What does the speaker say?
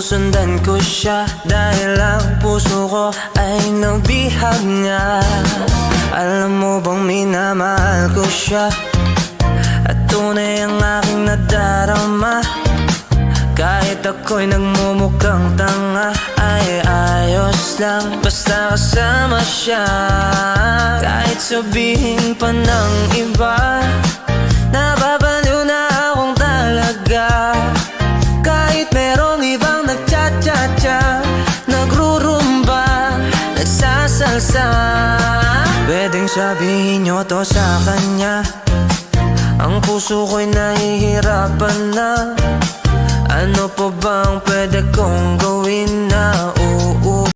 susundan ko siya, dahil ang puso ko ay nagbihag nga. Alam mo bang minamahal ko siya, at tunay ang aking nadarama. Kahit ako'y nagmumukhang tanga, ay ayos lang basta kasama siya. Kahit sabihin pa ng iba, nababaliw na akong talaga. Kahit merong ibang nagcha-cha-cha, nagrurumba, nagsasalsa, pwedeng sabihin nyo to sa kanya. Ang puso ko'y nahihirapan na. Ano pa bang pwede kong gawin na